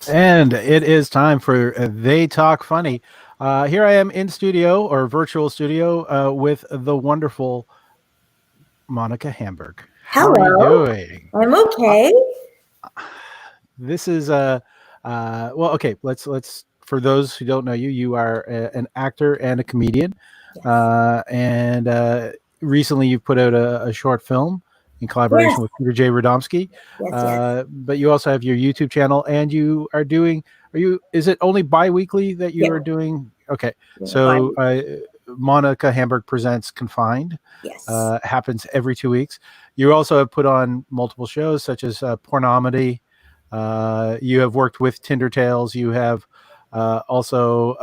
And it is time for They Talk Funny. Here I am in studio or virtual studio with the wonderful Monica Hamburg. How are you Hello, doing? I'm Uh, okay. this is well, okay. Let's for those who don't know you, you are an actor and a comedian, Yes, and recently you've put out a short film in yes, collaboration with Peter J. Radomski. yes. But you also have your YouTube channel, and you are doing. Are you? Is it only bi-weekly that you Yeah, are doing? Okay, yeah, so fine. Monica Hamburg presents Confined. Yes, Happens every 2 weeks. You also have put on multiple shows such as Pornomedy. You have worked with Tinder Tales. You have also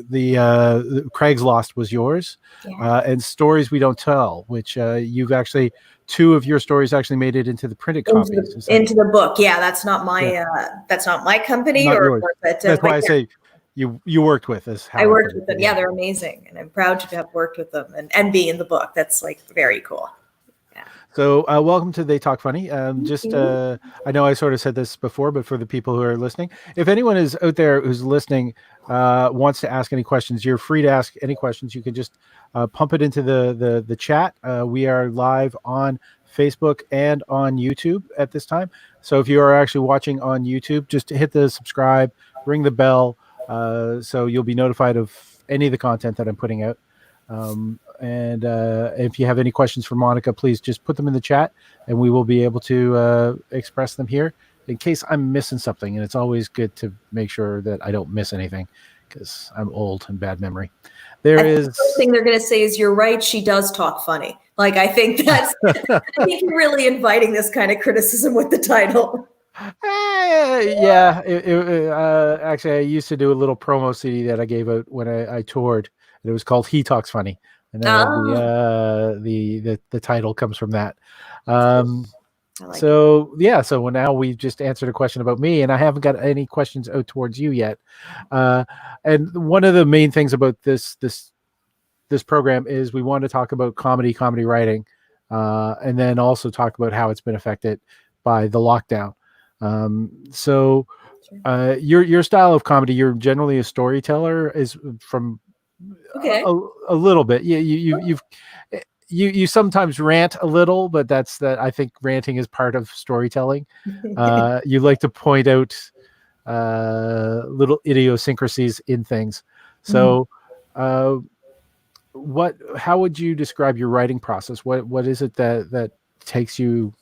the Craig's Lost was yours, yeah. and Stories We Don't Tell, which you've actually two of your stories actually made it into the printed Into copies. the Is that into the book. Yeah, yeah? that's not my company, Not yours. That's but why I yeah, say you worked with is I how I worked put it. with them. Yeah. Yeah, they're amazing, and I'm proud to have worked with them and be in the book. That's like very cool. Yeah. So, welcome to They Talk Funny. Thank Just, you. I know I sort of said this before, but for the people who are listening, if anyone is out there who's listening, wants to ask any questions, you're free to ask any questions. You can just pump it into the chat. We are live on Facebook and on YouTube at this time. So, if you are actually watching on YouTube, just hit the subscribe, ring the bell, so you'll be notified of any of the content that I'm putting out. And if you have any questions for Monica, please just put them in the chat and we will be able to express them here in case I'm missing something. And it's always good to make sure that I don't miss anything because I'm old and bad memory. I There think the first is. thing they're going to say is, "You're right. She does talk funny." Like I think that's. I think you're really inviting this kind of criticism with the title. Yeah, actually, I used to do a little promo CD that I gave out when I toured, and it was called "He Talks Funny," and Ah, the title comes from that. that's cool. Um, I like it. so yeah, so now we've just answered a question about me, and I haven't got any questions out towards you yet. Uh, and one of the main things about this program is we want to talk about comedy writing, and then also talk about how it's been affected by the lockdown. So Sure. your style of comedy, you're generally a storyteller, is from Okay. a little bit. Yeah, you sometimes rant a little, but that's that. I think ranting is part of storytelling. You like to point out little idiosyncrasies in things. Mhm. So, uh, how would you describe your writing process? What is it that takes you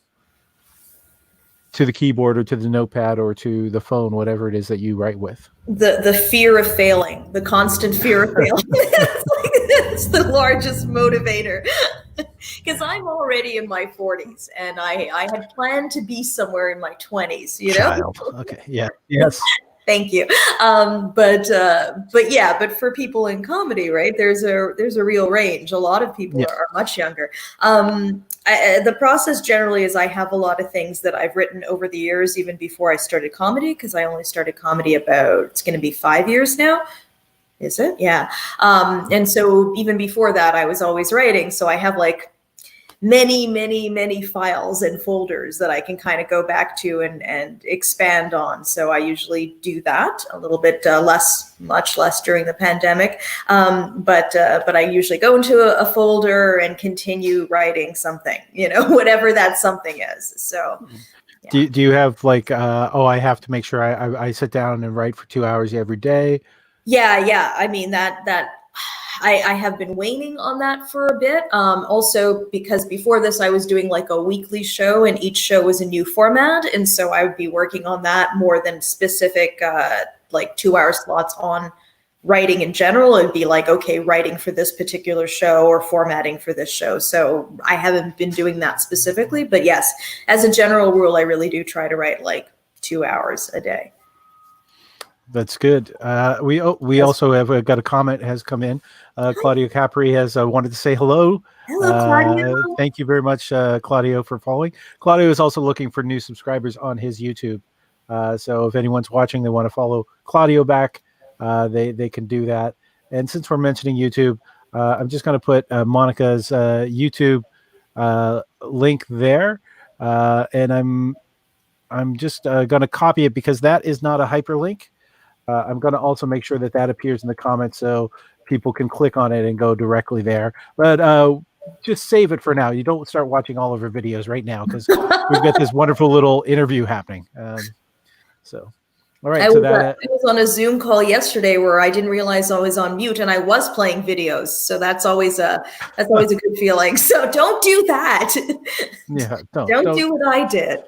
to the keyboard or to the notepad or to the phone, whatever it is that you write with? The fear of failing, the constant fear of failing. It's the largest motivator. Because I'm already in my 40s and I had planned to be somewhere in my 20s, you know? Child. Okay. Yeah. Yes. Thank you. But for people in comedy, right? There's a real range. A lot of people Yeah. are much younger. The process generally is I have a lot of things that I've written over the years, even before I started comedy, because I only started comedy about it's going to be 5 years now. Is it? Yeah. And so even before that, I was always writing. So I have like many files and folders that I can kind of go back to and expand on. So I usually do that a little bit much less during the pandemic. But I usually go into a folder and continue writing something, whatever that something is. So yeah. Do you have like I have to make sure I sit down and write for 2 hours every day? Yeah. I mean that I have been waning on that for a bit. Also because before this I was doing like a weekly show and each show was a new format. And so I would be working on that more than specific like 2 hour slots on writing in general. It'd be like, okay, writing for this particular show or formatting for this show. So I haven't been doing that specifically, but yes, as a general rule, I really do try to write like 2 hours a day. That's good. We Yes. also have got a comment has come in. Claudio Capri has wanted to say hello. Hello, Claudia. Thank you very much, Claudio, for following. Claudio is also looking for new subscribers on his YouTube. So if anyone's watching, they want to follow Claudio back, they can do that. And since we're mentioning YouTube, I'm just going to put Monica's YouTube link there, and I'm just going to copy it because that is not a hyperlink. I'm going to also make sure that appears in the comments so people can click on it and go directly there. But just save it for now. You don't start watching all of our videos right now because we've got this wonderful little interview happening. So, all right. I So I was on a Zoom call yesterday where I didn't realize I was on mute and I was playing videos. So that's always a good feeling. So don't do that. Yeah, don't do what I did.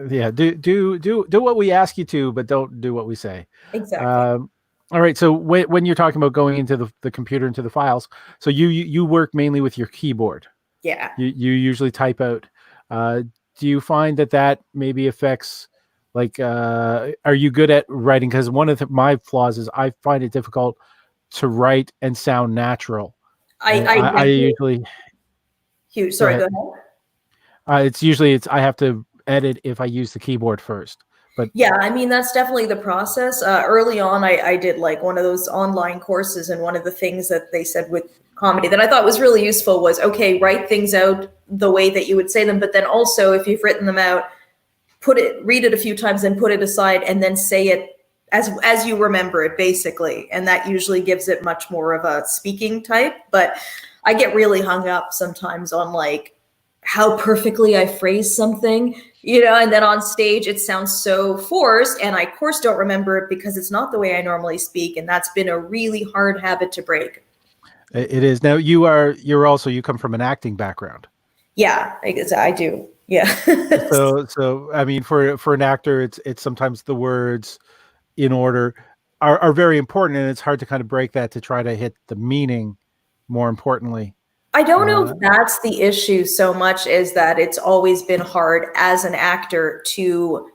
Yeah, do what we ask you to, but don't do what we say. Exactly. All right. So when you're talking about going into the computer, into the files, so you work mainly with your keyboard. Yeah. You usually type out. Do you find that maybe affects, like, are you good at writing? Because one of my flaws is I find it difficult to write and sound natural. I usually huge. Sorry, go ahead. It's I have to edit if I use the keyboard first. But yeah, I mean, that's definitely the process. Early on, I did like one of those online courses, and one of the things that they said with comedy that I thought was really useful was, okay, write things out the way that you would say them, but then also if you've written them out, read it a few times and put it aside and then say it as you remember it, basically. And that usually gives it much more of a speaking type. But I get really hung up sometimes on like how perfectly I phrase something, and then on stage it sounds so forced, and I of course don't remember it because it's not the way I normally speak, and that's been a really hard habit to break. It is. Now you come from an acting background. Yeah, I do. Yeah. so I mean, for an actor, it's sometimes the words in order are very important, and it's hard to kind of break that to try to hit the meaning more importantly. I don't know if that's the issue so much as that it's always been hard as an actor to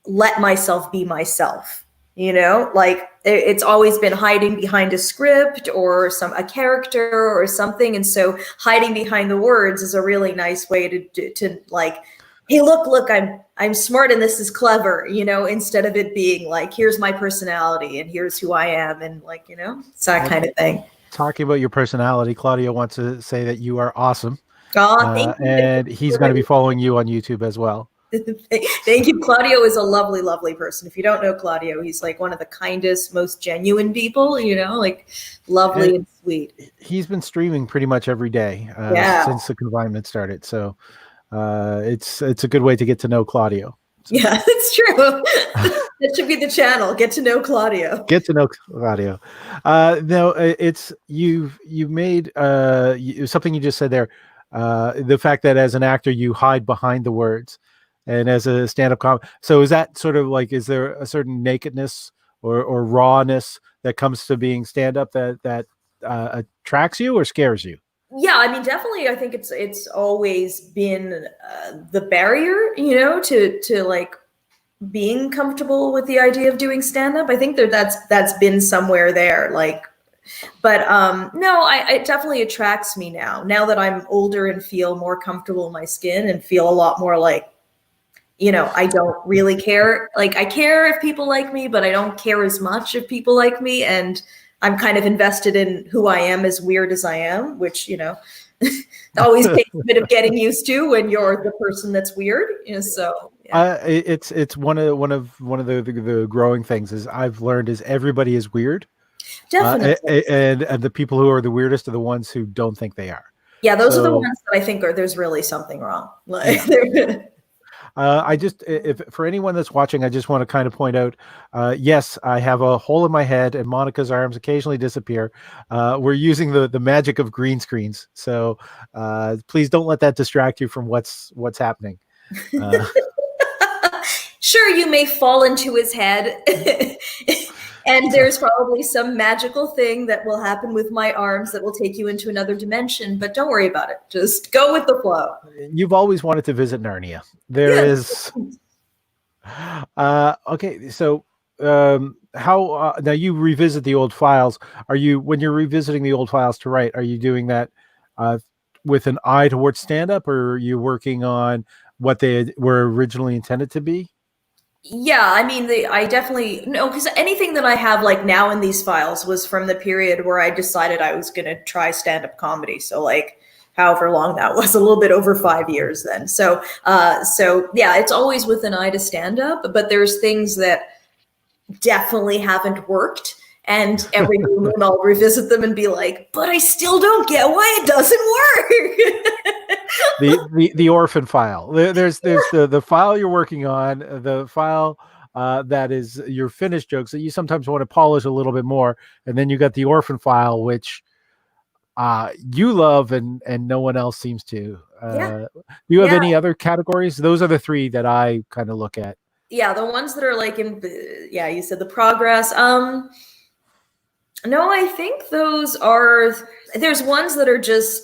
let myself be myself, like it's always been hiding behind a script or a character or something. And so hiding behind the words is a really nice way to like, hey, look, I'm smart and this is clever, instead of it being like, here's my personality and here's who I am. And like, it's that kind of thing. Talking about your personality, Claudio wants to say that you are awesome. Thank you. And he's going to be following you on YouTube as well. Thank you. Claudio is a lovely, lovely person. If you don't know Claudio, he's like one of the kindest, most genuine people, like lovely and sweet. He's been streaming pretty much every day since the confinement started. So it's a good way to get to know Claudio. So. Yeah, that's true. That should be the channel. Get to know Claudio. Get to know Claudio. No, it's you made something you just said there. The fact that as an actor you hide behind the words, and as a stand-up comic. So is that sort of like, is there a certain nakedness or rawness that comes to being stand-up that attracts you or scares you? Yeah, I mean, definitely. I think it's always been the barrier, to like being comfortable with the idea of doing stand-up. I think that's been somewhere there, like. But no, it definitely attracts me now that I'm older and feel more comfortable in my skin and feel a lot more like, I don't really care. Like, I care if people like me, but I don't care as much if people like me. And I'm kind of invested in who I am, as weird as I am, which, always takes a bit of getting used to when you're the person that's weird. So yeah. It's one of the growing things is I've learned is everybody is weird. Definitely. And the people who are the weirdest are the ones who don't think they are. Yeah, those are the ones that I think there's really something wrong. Like, yeah. If for anyone that's watching, I just want to kind of point out, yes, I have a hole in my head and Monica's arms occasionally disappear. We're using the magic of green screens. So please don't let that distract you from what's happening. Sure, you may fall into his head. And there's probably some magical thing that will happen with my arms that will take you into another dimension, but don't worry about it. Just go with the flow. You've always wanted to visit Narnia. There is. Okay, so how now you revisit the old files? When you're revisiting the old files to write, are you doing that with an eye towards stand-up, or are you working on what they were originally intended to be? Yeah, I mean, I definitely no, because anything that I have like now in these files was from the period where I decided I was going to try stand-up comedy. So like however long that was, a little bit over 5 years then. So yeah, it's always with an eye to stand up, but there's things that definitely haven't worked. And every new moon I'll revisit them and be like, but I still don't get why it doesn't work. the orphan file. There's the file you're working on, the file that is your finished jokes that you sometimes want to polish a little bit more. And then you got the orphan file, which you love and no one else seems to. Do you have any other categories? Those are the three that I kind of look at. Yeah, the ones that are like you said the progress. No, I think there's ones that are just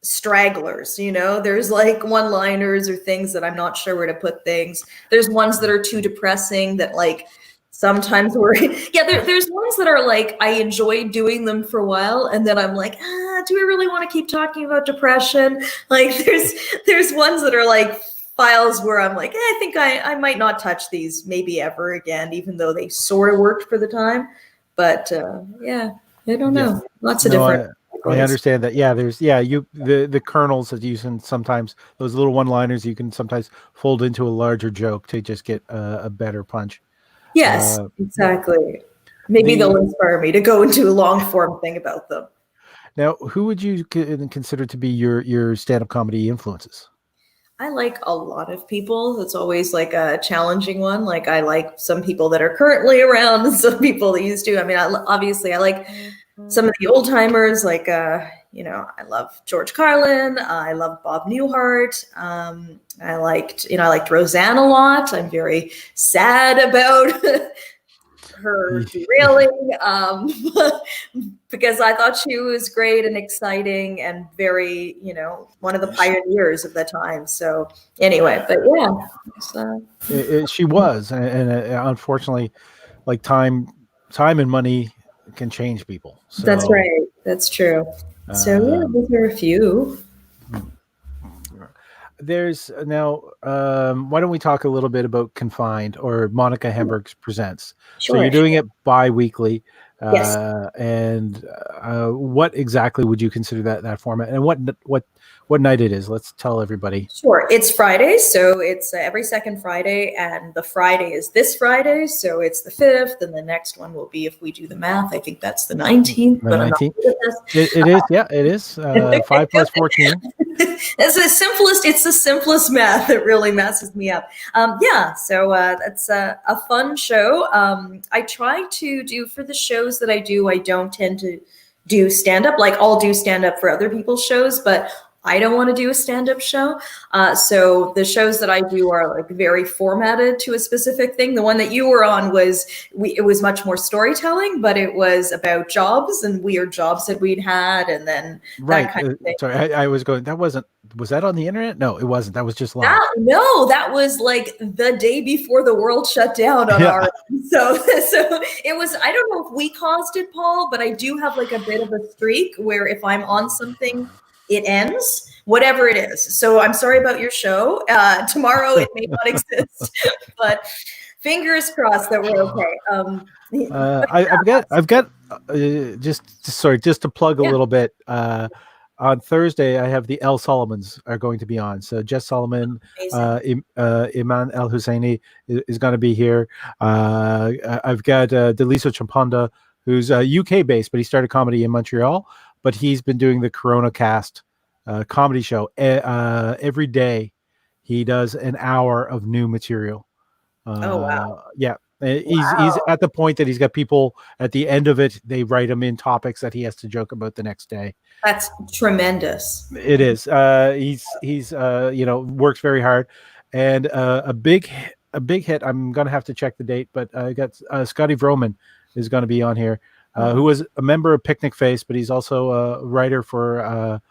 stragglers, there's like one-liners or things that I'm not sure where to put things. There's ones that are too depressing that like sometimes there's ones that are like, I enjoyed doing them for a while. And then I'm like, do we really want to keep talking about depression? Like there's ones that are like files where I'm like, I think I might not touch these maybe ever again, even though they sort of worked for the time. But I don't know. Lots of different. I understand that. Yeah, there's the kernels that you can sometimes, those little one-liners you can sometimes fold into a larger joke to just get a better punch. Yes, exactly. Maybe they'll inspire me to go into a long-form thing about them. Now, who would you consider to be your stand-up comedy influences? I like a lot of people. That's always like a challenging one. Like I like some people that are currently around and some people that used to. I mean, obviously I like some of the old timers, like, I love George Carlin. I love Bob Newhart. I liked Roseanne a lot. I'm very sad about her derailing, because I thought she was great and exciting and very, one of the pioneers of the time. So anyway, but yeah. She was, and unfortunately, like time and money can change people. So, that's right. That's true. So those are a few. There's now, why don't we talk a little bit about Confined or Monica Hamburg's Presents? Sure. So you're doing it bi-weekly. Yes. And what exactly would you consider that format, and what night it is? Let's tell everybody. Sure. It's Fridays, so it's every second Friday, and the Friday is this Friday, so it's the 5th, and the next one will be, if we do the math, I think that's the 19th. The 19th. It is. Yeah, it is. 5 plus 14. It's the simplest math. It really messes me up. So that's a fun show. I try to do, for the shows that I do, I don't tend to do stand-up. Like I'll do stand-up for other people's shows, but I don't want to do a stand-up show. So the shows that I do are like very formatted to a specific thing. The one that you were on it was much more storytelling, but it was about jobs and weird jobs that we'd had, and then that kind of thing. Sorry, I was going. Was that on the internet? No, it wasn't. That was just live. No, that was like the day before the world shut down on our end. So it was. I don't know if we caused it, Paul, but I do have like a bit of a streak where if I'm on something, it ends, whatever it is. So I'm sorry about your show. Tomorrow it may not exist, but fingers crossed that we're okay. I've got just to plug a little bit. On Thursday, I have the El Solomons are going to be on. So Jess Solomon, Iman El Husseini is going to be here. I've got Deliso Champanda, who's UK based, but he started comedy in Montreal. But he's been doing the Corona Cast comedy show every day. He does an hour of new material. Oh wow! Yeah, he's at the point that he's got people at the end of it. They write him in topics that he has to joke about the next day. That's tremendous. It is. He's works very hard, and a big hit. I'm gonna have to check the date, but I got Scotty Vroman is going to be on here. Who was a member of Picnic Face, but he's also a writer for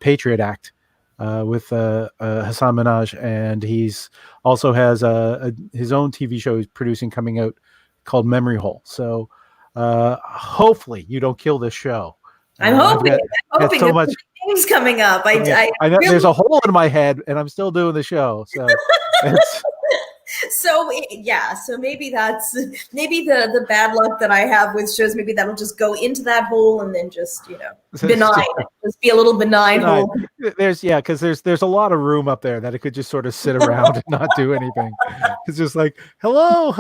Patriot Act with Hassan Minaj, and he's also has his own TV show he's producing coming out called Memory Hole. So hopefully you don't kill this show. I'm hoping. So much things coming up. I know, there's a hole in my head, and I'm still doing the show. So. So maybe that's maybe the bad luck that I have with shows. Maybe that'll just go into that hole and then just benign, just be a little benign hole. Because there's a lot of room up there that it could just sort of sit around and not do anything. It's just like hello.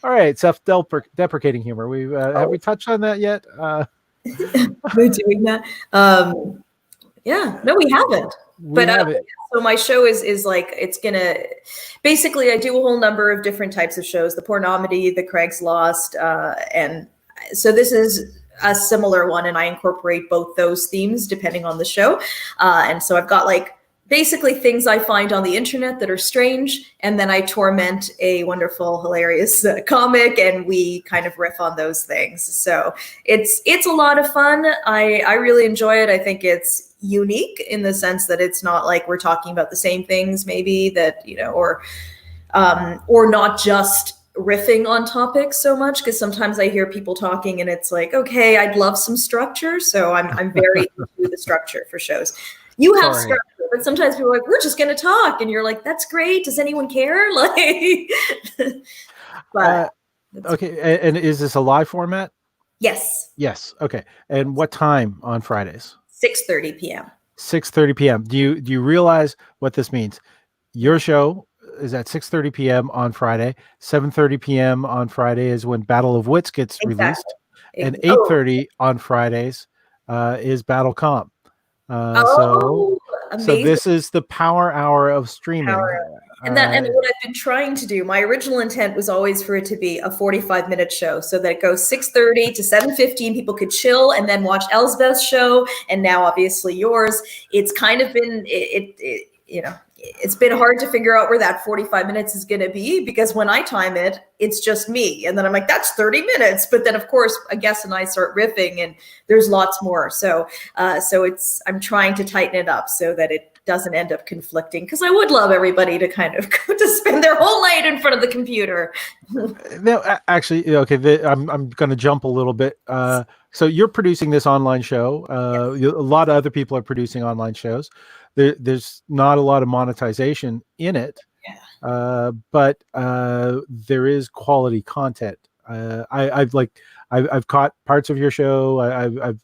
All right, self-deprecating humor. Have we touched on that yet? We're doing that. No, we haven't. So my show is like, it's gonna basically, I do a whole number of different types of shows: the Pornomedy, the Craig's Lost, and so this is a similar one, and I incorporate both those themes depending on the show. And so I've got like basically things I find on the internet that are strange, and then I torment a wonderful, hilarious comic, and we kind of riff on those things. So it's a lot of fun. I really enjoy it. I think it's unique in the sense that it's not like we're talking about the same things, maybe that or not just riffing on topics so much, because sometimes I hear people talking and it's like, okay, I'd love some structure. So I'm very into the structure for shows. You have structure, but sometimes people are like, we're just going to talk. And you're like, that's great. Does anyone care? Like, okay. And is this a live format? Yes. Yes. Okay. And what time on Fridays? 6:30 p.m. 6:30 p.m. Do you realize what this means? Your show is at 6:30 p.m. on Friday. 7:30 p.m. on Friday is when Battle of Wits gets released. And 8:30 on Fridays is BattleCom. So this is the power hour of streaming. And what I've been trying to do, my original intent was always for it to be a 45-minute show, so that it goes 6:30 to 7:15. People could chill and then watch Elsbeth's show, and now obviously yours. It's kind of been it's been hard to figure out where that 45 minutes is going to be, because when I time it, it's just me. And then I'm like, that's 30 minutes. But then, of course, a guest and I start riffing and there's lots more. So I'm trying to tighten it up so that it doesn't end up conflicting, because I would love everybody to kind of to spend their whole night in front of the computer. No, actually, okay, I'm going to jump a little bit. So you're producing this online show. Yes. A lot of other people are producing online shows. There's not a lot of monetization in it, but there is quality content. I've caught parts of your show. I've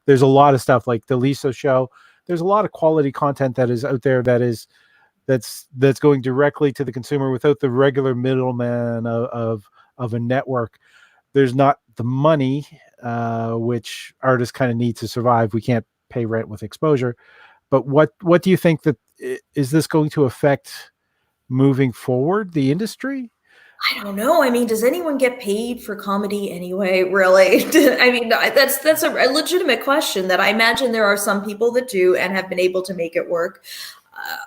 there's a lot of stuff like the Lisa show. There's a lot of quality content that is out there that's going directly to the consumer without the regular middleman of a network. There's not the money which artists kind of need to survive. We can't pay rent with exposure. But what do you think that is this going to affect moving forward the industry? I don't know. I mean, does anyone get paid for comedy anyway? Really? I mean, that's a legitimate question that I imagine there are some people that do and have been able to make it work.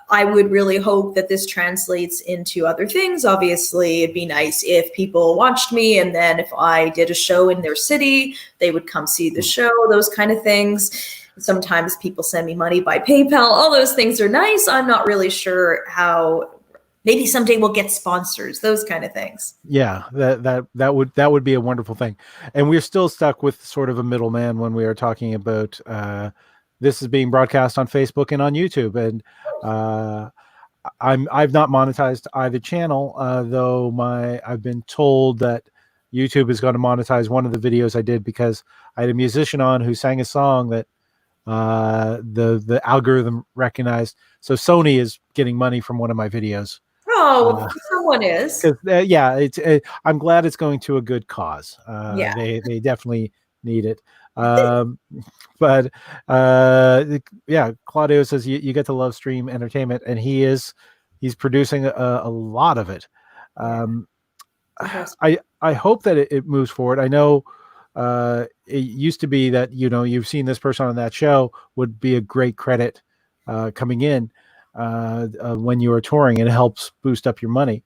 I would really hope that this translates into other things. Obviously, it'd be nice if people watched me, and then if I did a show in their city, they would come see the show, those kind of things. Sometimes people send me money by PayPal. All those things are nice. I'm not really sure how. Maybe someday we'll get sponsors, those kind of things. Yeah, that would be a wonderful thing. And we're still stuck with sort of a middleman when we are talking about this is being broadcast on Facebook and on YouTube. And I've not monetized either channel, though I've been told that YouTube is going to monetize one of the videos I did because I had a musician on who sang a song that the algorithm recognized. So Sony is getting money from one of my videos. Oh, someone is. I'm glad it's going to a good cause. They definitely need it. But Claudio says you get to love stream entertainment, and he's producing a lot of it. I hope that it moves forward. I know it used to be that you've seen this person on that show would be a great credit coming in when you are touring, and it helps boost up your money.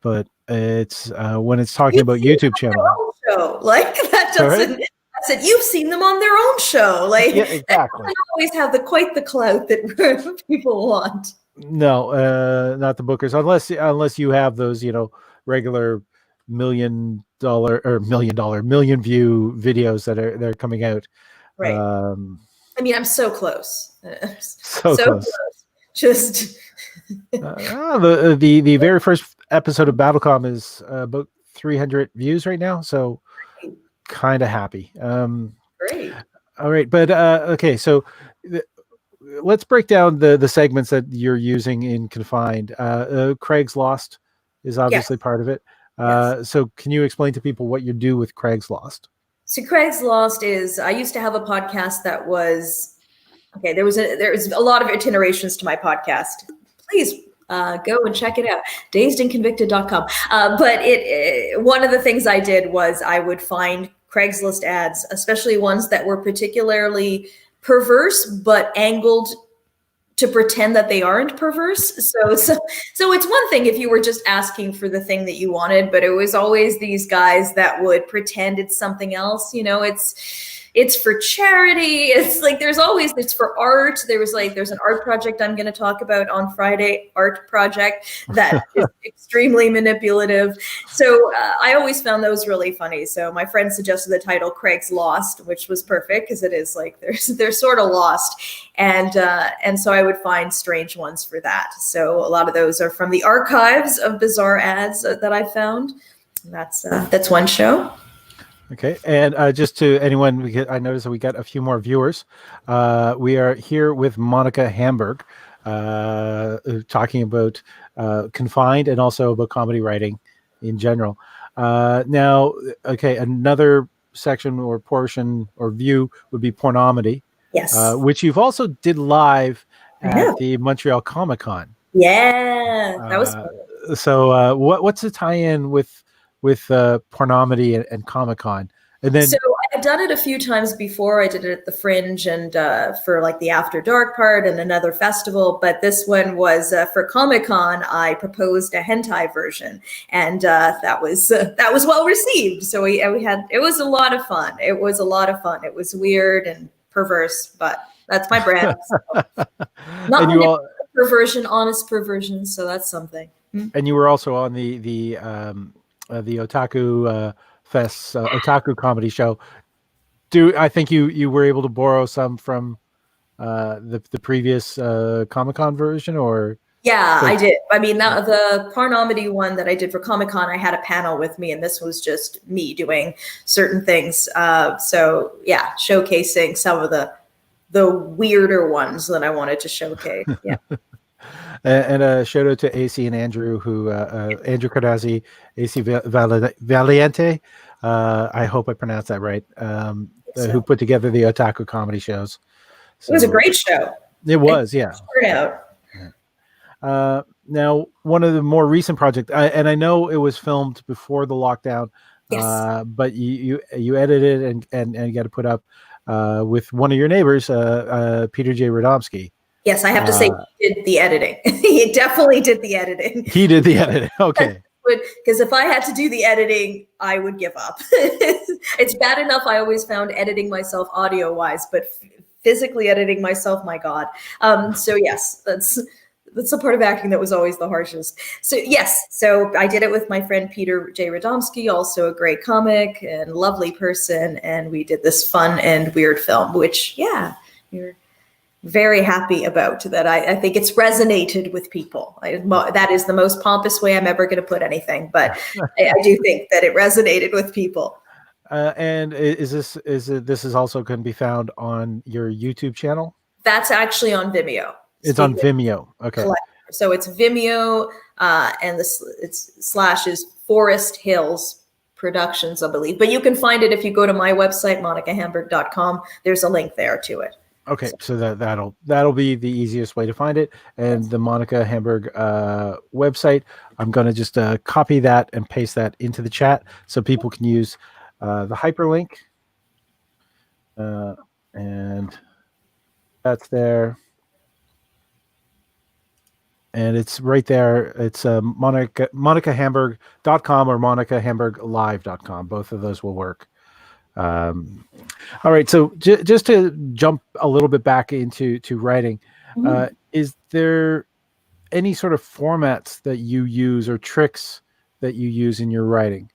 But it's when it's talking about YouTube channel, show, like that doesn't. Sorry? I said you've seen them on their own show, like yeah, exactly. They always have quite the clout that people want. No, not the bookers, unless you have those regular $1 million view videos that are coming out. Right. I mean, I'm so close. So close. Just The very first episode of BattleCom is about 300 views right now, so kind of happy. Great. All right, but okay, so let's break down the segments that you're using in Confined. Craig's Lost is obviously Yes. part of it. Yes. So can you explain to people what you do with Craig's Lost? So Craig's Lost is, I used to have a podcast that was, okay, there's a lot of iterations to my podcast. Please go and check it out, dazedandconvicted.com. But one of the things I did was I would find Craigslist ads, especially ones that were particularly perverse but angled to pretend that they aren't perverse. So it's one thing if you were just asking for the thing that you wanted, but it was always these guys that would pretend it's something else. It's for charity. It's like it's for art. There's an art project I'm going to talk about on Friday, art project that is extremely manipulative. So I always found those really funny. So my friend suggested the title Craig's Lost, which was perfect because it is like they're sort of lost. And so I would find strange ones for that. So a lot of those are from the archives of bizarre ads that I found. That's one show. Okay, and just to anyone, I noticed that we got a few more viewers. We are here with Monica Hamburg, talking about Confined and also about comedy writing in general. Now, okay, another section or portion or view would be Pornomedy, Yes. which you've also did live at the Montreal Comic Con. Yeah, that was fun. So what's the tie-in with Pornomedy and Comic-Con? And then so I've done it a few times before. I did it at the Fringe and for like the After Dark part and another festival, but this one was for Comic-Con. I proposed a hentai version, and that was well received. So we had, it was a lot of fun. It was weird and perverse, but that's my brand. So. Not perversion, honest perversion. So that's something. And you were also on the Otaku Fest Otaku comedy show. I think you were able to borrow some from the previous Comic-Con version, or? Yeah, I did. I mean, the Pornomedy one that I did for Comic-Con, I had a panel with me, and this was just me doing certain things. So yeah, showcasing some of the weirder ones that I wanted to showcase. Yeah. And a shout out to AC and Andrew, who Andrew Cardazzi, AC Valiente. I hope I pronounced that right. Who put together the Otaku comedy shows. So, it was a great show. It was, yeah. Now, one of the more recent projects, and I know it was filmed before the lockdown, yes. But you edited and you got to put up with one of your neighbors, Peter J. Radomski. Yes, I have to say he did the editing. He definitely did the editing. He did the editing. Okay. Because if I had to do the editing, I would give up. It's bad enough I always found editing myself audio-wise, but physically editing myself, my God. So yes, that's the part of acting that was always the harshest. So yes, so I did it with my friend Peter J. Radomski, also a great comic and lovely person, and we did this fun and weird film, which, yeah, you're very happy about that. I think it's resonated with people. That is the most pompous way I'm ever going to put anything, but I do think that it resonated with people. And this is also going to be found on your YouTube channel? That's actually on Vimeo. It's on Vimeo. Okay. So it's Vimeo, and it's / is Forest Hills Productions, I believe. But you can find it if you go to my website, monicahamburg.com. There's a link there to it. Okay, so that'll be the easiest way to find it. And the Monica Hamburg website, I'm going to just copy that and paste that into the chat so people can use the hyperlink. And that's there. And it's right there. It's monicahamburg.com or monicahamburglive.com. Both of those will work. All right, so just to jump a little bit back into writing, is there any sort of formats that you use or tricks that you use in your writing?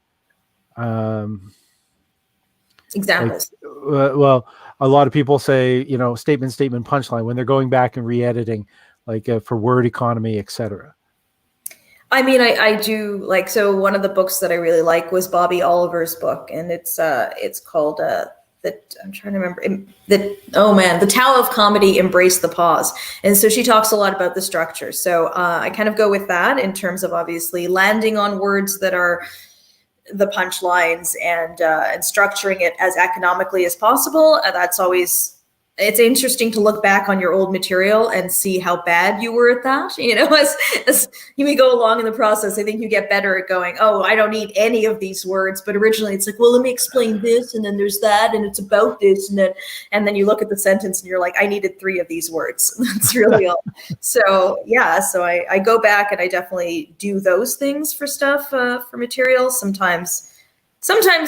Examples. Well, a lot of people say, statement, punchline when they're going back and re-editing. like for word economy, etc.? I mean, I do like, so one of the books that I really like was Bobby Oliver's book, and it's called that I'm trying to remember the Tao of Comedy, Embrace the Pause. And so she talks a lot about the structure. So I kind of go with that in terms of obviously landing on words that are the punchlines and structuring it as economically as possible. That's always, it's interesting to look back on your old material and see how bad you were at that. You know, as you go along in the process, I think you get better at going, oh, I don't need any of these words. But originally it's like, well, let me explain this, and then there's that, and it's about this, and then you look at the sentence and you're like, I needed 3 of these words. That's really all. So yeah, so I go back and I definitely do those things for stuff, for material. Sometimes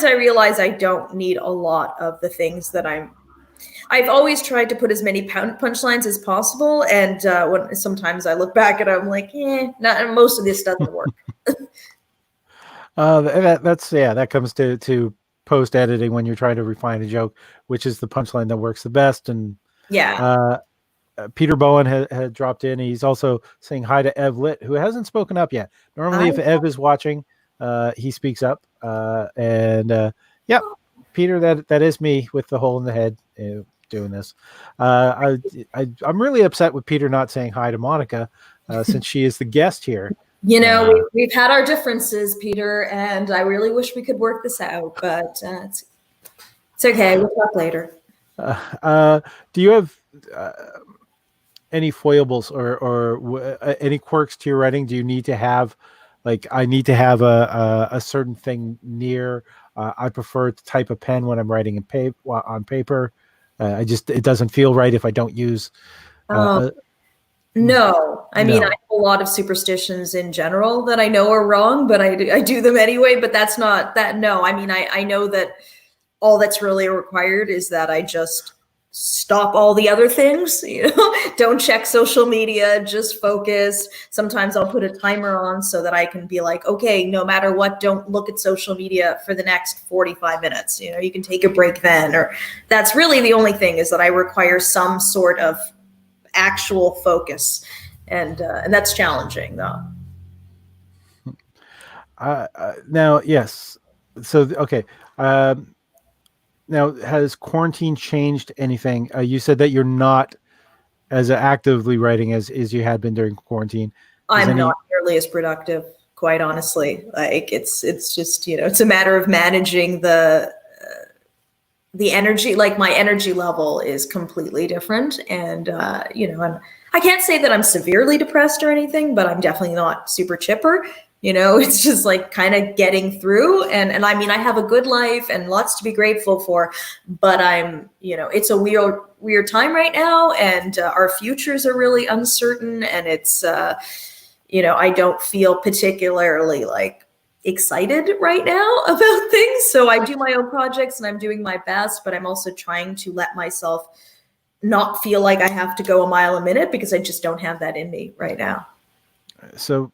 I realize I don't need a lot of the things that I've always tried to put as many punchlines as possible, and when sometimes I look back and I'm like, most of this doesn't work. That comes to post editing when you're trying to refine a joke, which is the punchline that works the best. And yeah, Peter Bowen had dropped in. He's also saying hi to Ev Lit, who hasn't spoken up yet. Normally, if Ev is watching, he speaks up. Peter, that is me with the hole in the head. Doing this. I'm really upset with Peter not saying hi to Monica, since she is the guest here. You know, we've had our differences, Peter, and I really wish we could work this out, but it's okay. We'll talk later. Do you have any foibles or any quirks to your writing? Do you need to have, like, I need to have a certain thing near? I prefer to type a pen when I'm writing on paper. It doesn't feel right if I don't use. No, I mean, I have a lot of superstitions in general that I know are wrong, but I do them anyway. But that's not that. No, I mean, I know that all that's really required is that I just stop all the other things, you know, don't check social media, just focus. Sometimes I'll put a timer on so that I can be like, okay, no matter what, don't look at social media for the next 45 minutes. You know, you can take a break then, or that's really the only thing, is that I require some sort of actual focus. And that's challenging though. Now, yes. So, okay. Now, has quarantine changed anything? You said that you're not as actively writing as you had been during quarantine. I'm not nearly as productive, quite honestly. Like it's just, you know, it's a matter of managing the energy. Like my energy level is completely different, and you know, I can't say that I'm severely depressed or anything, but I'm definitely not super chipper. You know, it's just like kind of getting through. And I mean, I have a good life and lots to be grateful for, but I'm, you know, it's a weird time right now. And our futures are really uncertain. And it's, you know, I don't feel particularly like excited right now about things. So I do my own projects and I'm doing my best, but I'm also trying to let myself not feel like I have to go a mile a minute, because I just don't have that in me right now. So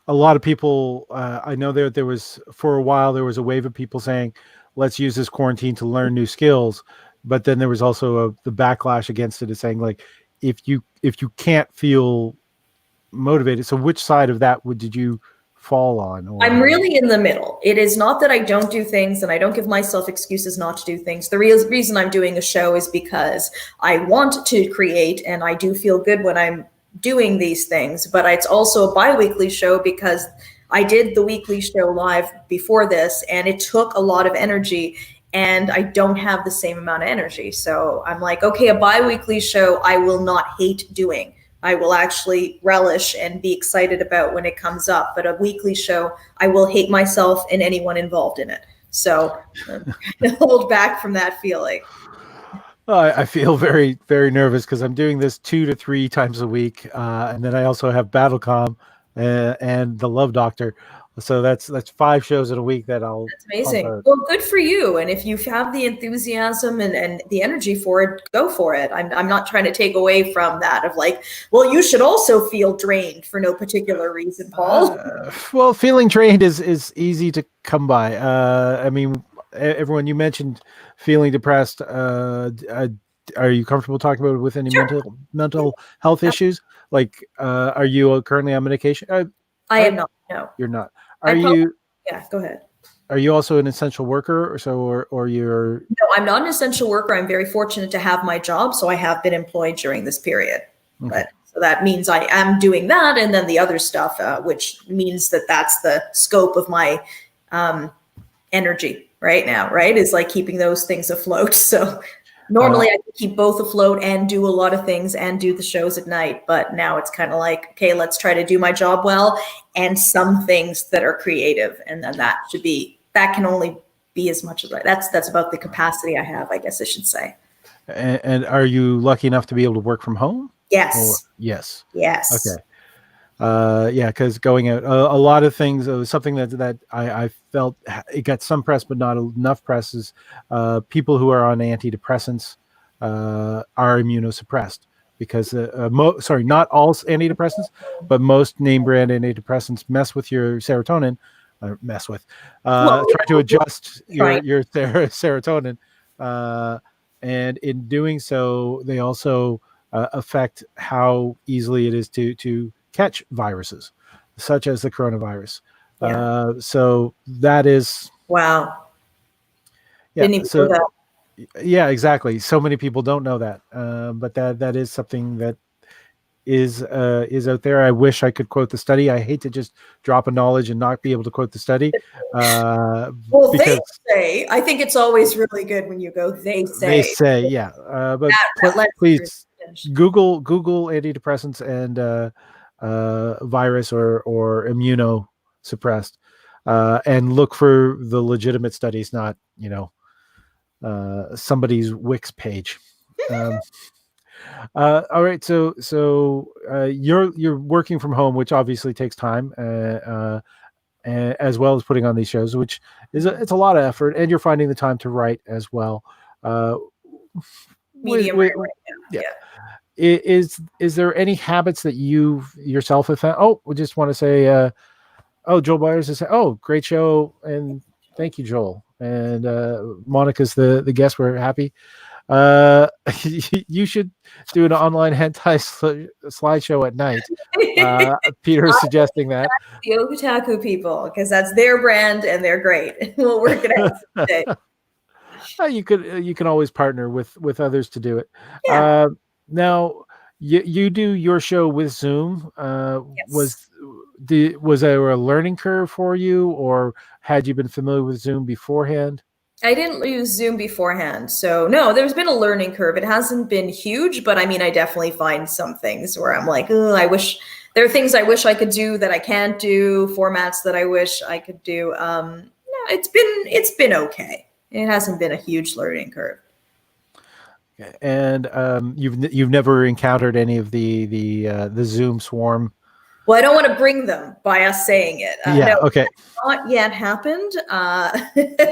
a lot of people, I know there was, for a while, there was a wave of people saying, let's use this quarantine to learn new skills. But then there was also the backlash against it, is saying, like, if you can't feel motivated. So which side of that did you fall on? Or? I'm really in the middle. It is not that I don't do things and I don't give myself excuses not to do things. The real reason I'm doing a show is because I want to create, and I do feel good when I'm doing these things, but it's also a bi-weekly show because I did the weekly show live before this, and it took a lot of energy, and I don't have the same amount of energy. So I'm like, okay, a bi-weekly show I will not hate doing. I will actually relish and be excited about when it comes up. But a weekly show, I will hate myself and anyone involved in it. So hold back from that feeling. I feel very, very nervous because I'm doing this 2 to 3 times a week. And then I also have BattleCom and the Love Doctor. So that's 5 shows in a week that I'll. That's amazing. Well, good for you. And if you have the enthusiasm and the energy for it, go for it. I'm not trying to take away from that of like, well, you should also feel drained for no particular reason, Paul. Well, feeling drained is easy to come by. I mean, everyone, you mentioned feeling depressed. are you comfortable talking about with any Sure. mental health issues? Like, are you currently on medication? I am not. No, You're not. I Are probably. you? Yeah, go ahead. Are you also an essential worker, or you're? No, I'm not an essential worker. I'm very fortunate to have my job, so I have been employed during this period. Okay. But so that means I am doing that, and then the other stuff, which means that that's the scope of my energy right now. Right, is like keeping those things afloat. So normally I could keep both afloat and do a lot of things and do the shows at night, but now it's kind of like, okay, let's try to do my job well and some things that are creative, and then that can only be as much as that's about the capacity I have, I guess I should say. And are you lucky enough to be able to work from home? Yes. Yes. Yes. Okay. Yeah, because going out, a lot of things. Something that I felt it got some press, but not enough press. Is people who are on antidepressants are immunosuppressed because not all antidepressants, but most name brand antidepressants mess with your serotonin. Try to adjust your serotonin, and in doing so, they also affect how easily it is to catch viruses, such as the coronavirus. Yeah. So that is Wow. Yeah. Didn't even know that. Yeah, exactly. So many people don't know that, but that is something that is out there. I wish I could quote the study. I hate to just drop a knowledge and not be able to quote the study. Well, they say. I think it's always really good when you go. They say. They say, yeah. But please Google antidepressants and virus or immunosuppressed, and look for the legitimate studies, not somebody's Wix page. All right, so you're working from home, which obviously takes time, as well as putting on these shows, which it's a lot of effort, and you're finding the time to write as well. Medium right now. Yeah. Is there any habits that you yourself have found? Oh, we just want to say, Joel Byers is saying, oh, great show, and thank you, Joel. And Monica's the guest. We're happy. You should do an online hentai slideshow at night. Peter is suggesting that. The otaku people, because that's their brand and they're great. We'll work it out someday. You can always partner with others to do it. Yeah. Now you do your show with Zoom. Yes. Was there a learning curve for you, or had you been familiar with Zoom beforehand? I didn't use Zoom beforehand. So no, there's been a learning curve. It hasn't been huge, but I mean, I definitely find some things where I'm like, oh, there are things I wish I could do that I can't do, formats that I wish I could do. No, it's been okay. It hasn't been a huge learning curve. And you've never encountered any of the Zoom swarm? Well, I don't want to bring them by us saying it. No, okay. Not yet happened.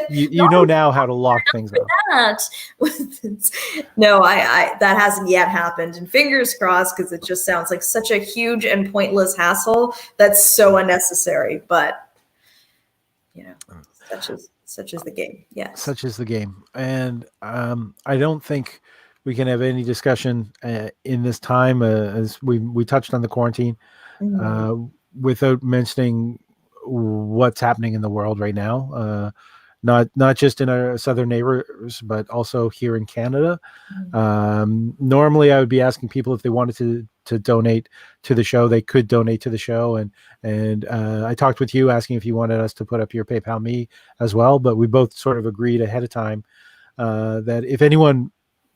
You know now how to lock things up. No, I that hasn't yet happened. And fingers crossed, because it just sounds like such a huge and pointless hassle that's so unnecessary. But such is the game. Yes. Such is the game. And I don't think we can have any discussion in this time, as we touched on the quarantine, without mentioning what's happening in the world right now. Not just in our southern neighbors, but also here in Canada. Normally, I would be asking people if they wanted to donate to the show. They could donate to the show, and I talked with you asking if you wanted us to put up your PayPal me as well. But we both sort of agreed ahead of time that if anyone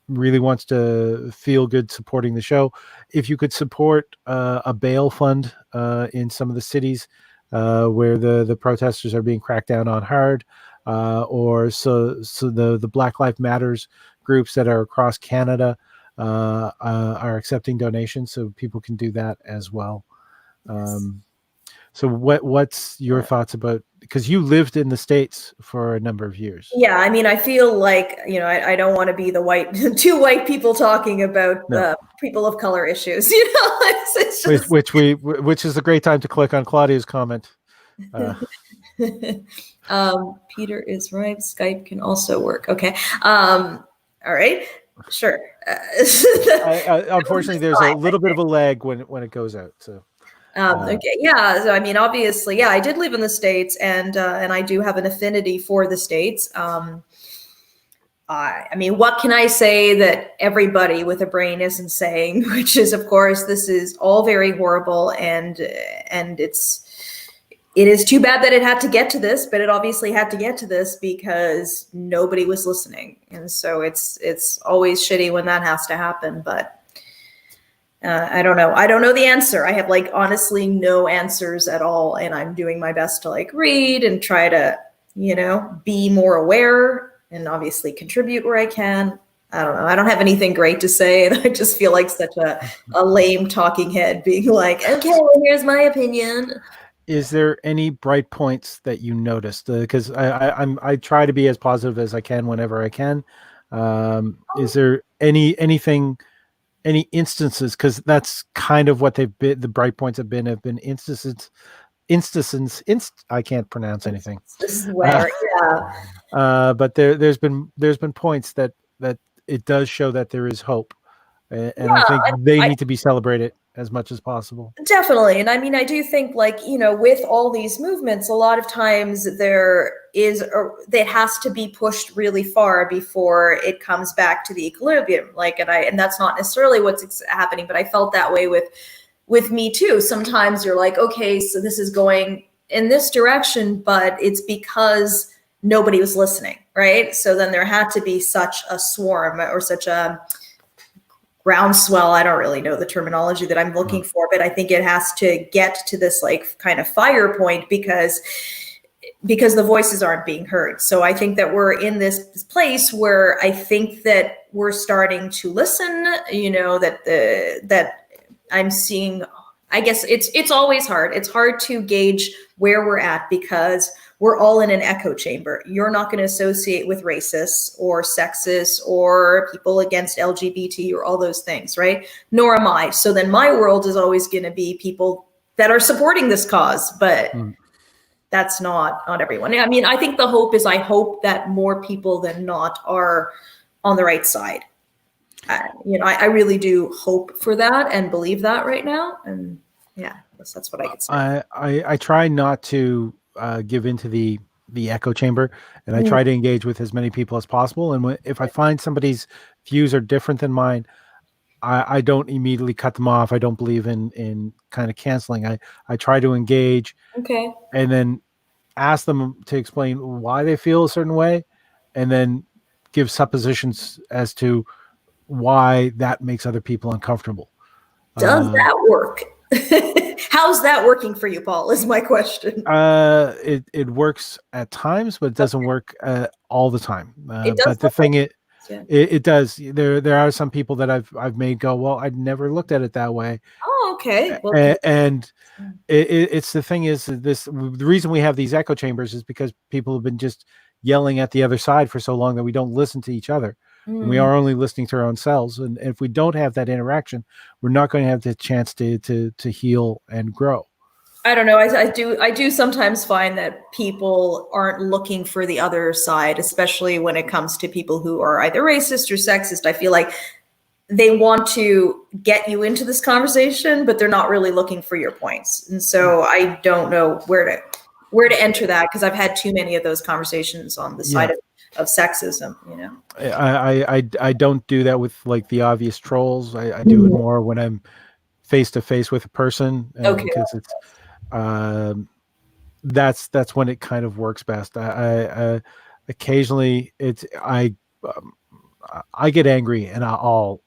really wants to feel good supporting the show, if you could support a bail fund in some of the cities where the protesters are being cracked down on hard, or so the Black Lives Matters groups that are across Canada are accepting donations, so people can do that as well. So what's your thoughts about, because you lived in the States for a number of years? Yeah, I mean, I feel like, I don't want to be the two white people talking about people of color issues, it's just... which is a great time to click on Claudia's comment. Peter is right. Skype can also work. Okay. All right. Sure. Unfortunately, there's a little bit of a lag when it goes out. So. Okay, yeah. So I mean, obviously, yeah, I did live in the States, and I do have an affinity for the States. I mean, what can I say that everybody with a brain isn't saying? Which is, of course, this is all very horrible, and it is too bad that it had to get to this, but it obviously had to get to this because nobody was listening, and so it's always shitty when that has to happen. But I don't know. I don't know the answer. I have like honestly no answers at all, and I'm doing my best to like read and try to, be more aware and obviously contribute where I can. I don't know. I don't have anything great to say, and I just feel like such a lame talking head being like, okay, well, here's my opinion. Is there any bright points that you noticed? Because I try to be as positive as I can whenever I can. Is there any instances? Because that's kind of what they've been. The bright points have been instances. I can't pronounce anything. This is where, yeah. But there's been points that it does show that there is hope, and I think they need to be celebrated as much as possible. Definitely. And I mean, I do think like, with all these movements, a lot of times it has to be pushed really far before it comes back to the equilibrium. Like, and that's not necessarily what's happening, but I felt that way with me too. Sometimes you're like, okay, so this is going in this direction, but it's because nobody was listening, right? So then there had to be such a swarm or such a groundswell. I don't really know the terminology that I'm looking for, but I think it has to get to this like kind of fire point because the voices aren't being heard. So I think that we're in this place where I think that we're starting to listen, that I'm seeing. I guess it's always hard. It's hard to gauge where we're at because we're all in an echo chamber. You're not going to associate with racists or sexist or people against LGBT or all those things, right? Nor am I. So then my world is always going to be people that are supporting this cause, but that's not everyone. I mean, I think the hope is I hope that more people than not are on the right side. I really do hope for that and believe that right now. And yeah, that's what I could say. I try not to give into the echo chamber, and I try to engage with as many people as possible. And if I find somebody's views are different than mine, I don't immediately cut them off. I don't believe in kind of canceling. I try to engage, and then ask them to explain why they feel a certain way, and then give suppositions as to why that makes other people uncomfortable. Does that work? How's that working for you, Paul, is my question. It works at times, but it doesn't work all the time. But the thing it does. There are some people that I've made go, well, I'd never looked at it that way. Oh, okay. Well, and it's the thing is the reason we have these echo chambers is because people have been just yelling at the other side for so long that we don't listen to each other. And we are only listening to our own selves. And if we don't have that interaction, we're not going to have the chance to heal and grow. I don't know. I do sometimes find that people aren't looking for the other side, especially when it comes to people who are either racist or sexist. I feel like they want to get you into this conversation, but they're not really looking for your points. And so I don't know where to enter that because I've had too many of those conversations on the side of sexism, I don't do that with like the obvious trolls. I do it more when I'm face to face with a person, because it's that's when it kind of works best. I occasionally I get angry and I'll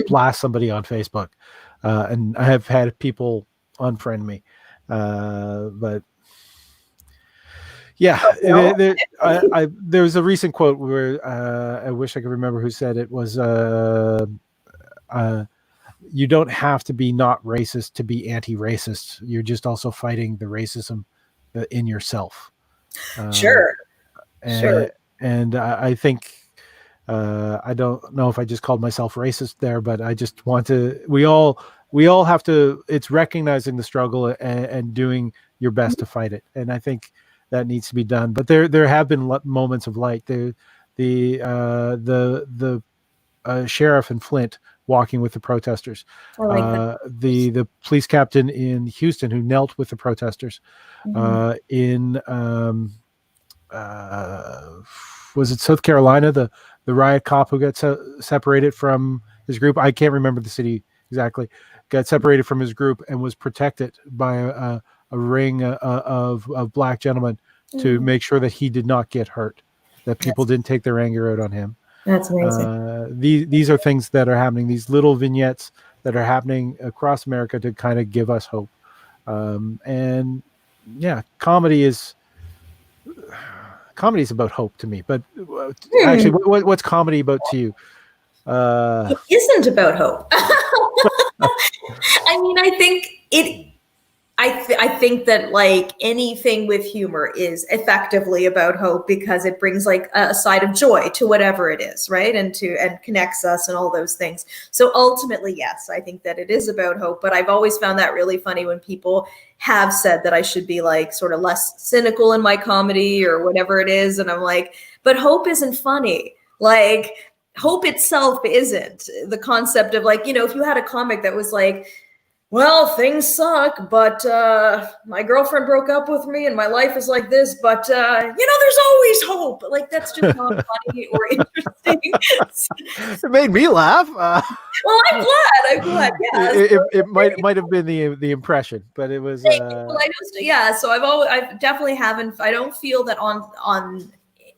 blast somebody on Facebook, and I have had people unfriend me, but yeah, there was a recent quote where I wish I could remember who said it was, you don't have to be not racist to be anti-racist. You're just also fighting the racism in yourself. Sure. And I think, I don't know if I just called myself racist there, but I just want to, we all have to, it's recognizing the struggle and doing your best to fight it. And I think that needs to be done, but there have been moments of light. The sheriff in Flint walking with the protesters. I like that. The police captain in Houston who knelt with the protesters. In was it South Carolina, the riot cop who got separated from his group? I can't remember the city exactly. Got separated from his group and was protected by a ring of black gentlemen to make sure that he did not get hurt, that people didn't take their anger out on him. That's amazing. These are things that are happening, these little vignettes that are happening across America to kind of give us hope. And yeah, comedy is about hope to me. But actually, what's comedy about to you? It isn't about hope. I mean, I think that like anything with humor is effectively about hope because it brings like a side of joy to whatever it is, right? And connects us and all those things. So ultimately, yes, I think that it is about hope. But I've always found that really funny when people have said that I should be like sort of less cynical in my comedy or whatever it is. And I'm like, but hope isn't funny. Like hope itself isn't. The concept of like, if you had a comic that was like, well, things suck, but my girlfriend broke up with me and my life is like this, but there's always hope. Like that's just not funny or interesting. It made me laugh. Well, I'm glad. Yeah. It might have been the impression, but it was. Well, so I definitely haven't. I don't feel that on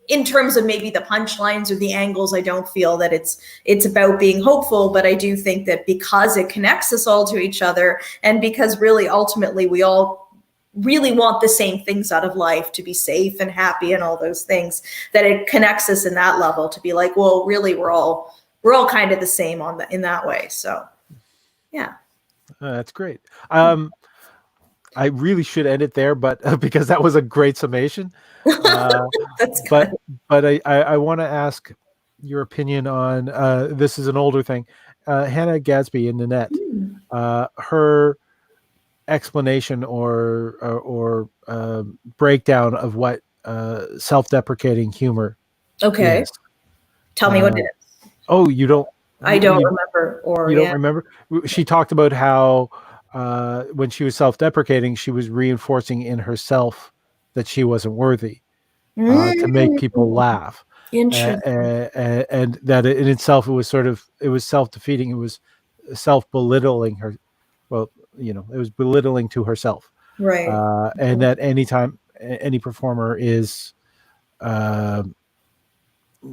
in terms of maybe the punchlines or the angles, I don't feel that it's about being hopeful, but I do think that because it connects us all to each other and because really ultimately we all really want the same things out of life, to be safe and happy and all those things, that it connects us in that level to be like, well, really we're all kind of the same in that way. So yeah. That's great. I really should end it there, but because that was a great summation. That's good. But I want to ask your opinion on this is an older thing. Hannah Gadsby in Nanette, her explanation or breakdown of what self-deprecating humor is. Tell me what it is. Oh, you don't? I don't remember. Or you don't remember? She talked about how when she was self-deprecating, she was reinforcing in herself that she wasn't worthy to make people laugh. Interesting. And that in itself, it was self-defeating. It was self-belittling her. Well, it was belittling to herself. Right. And that anytime any performer is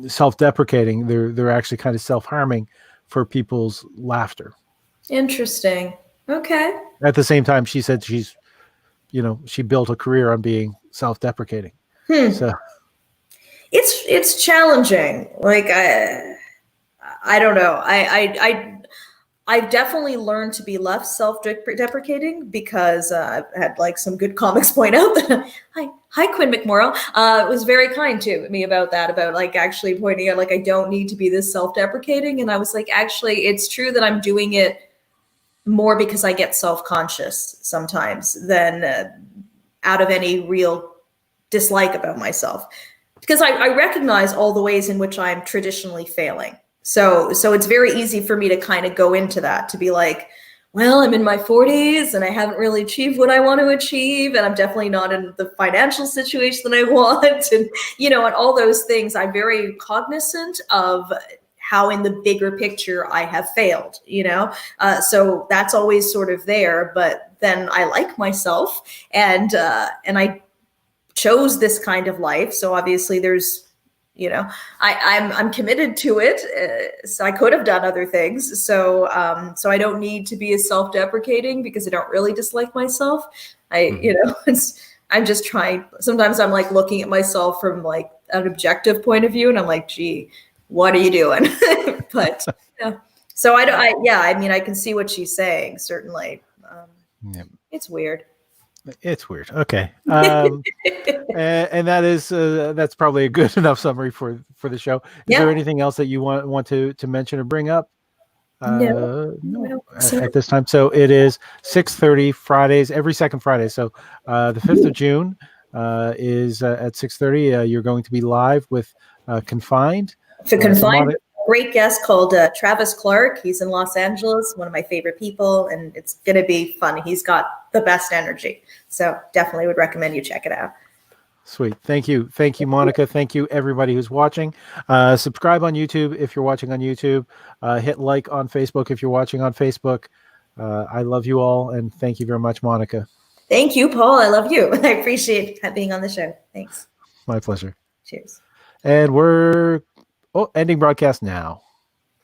self-deprecating, they're actually kind of self-harming for people's laughter. Interesting. Okay. At the same time, she said she built a career on being self-deprecating. So it's challenging. Like I don't know. I've definitely learned to be less self-deprecating because I've had like some good comics point out that hi Quinn McMorrow was very kind to me about like actually pointing out like I don't need to be this self-deprecating, and I was like, actually it's true that I'm doing it more because I get self-conscious sometimes than out of any real dislike about myself, because I recognize all the ways in which I'm traditionally failing. So it's very easy for me to kind of go into that, to be like, well, I'm in my 40s and I haven't really achieved what I want to achieve. And I'm definitely not in the financial situation that I want. And, and all those things, I'm very cognizant of how in the bigger picture I have failed, so that's always sort of there. But then I like myself and I chose this kind of life. So obviously there's, I'm committed to it. So I could have done other things. So I don't need to be as self-deprecating because I don't really dislike myself. I'm just trying. Sometimes I'm like looking at myself from like an objective point of view and I'm like, gee, what are you doing? But so I can see what she's saying. Certainly. It's weird. It's weird. Okay. And that is that's probably a good enough summary for the show. Is there anything else that you want to mention or bring up? No. At this time. So it is 6:30 Fridays, every second Friday. So the 5th of June is at 6:30. You're going to be live with Confined. So Confined. great guest called Travis Clark. He's in Los Angeles, one of my favorite people, and it's going to be fun. He's got the best energy. So definitely would recommend you check it out. Sweet. Thank you. Thank you, Monica. Thank you, everybody who's watching. Subscribe on YouTube if you're watching on YouTube. Hit like on Facebook if you're watching on Facebook. I love you all, and thank you very much, Monica. Thank you, Paul. I love you. I appreciate being on the show. Thanks. My pleasure. Cheers. And we're ending broadcast now.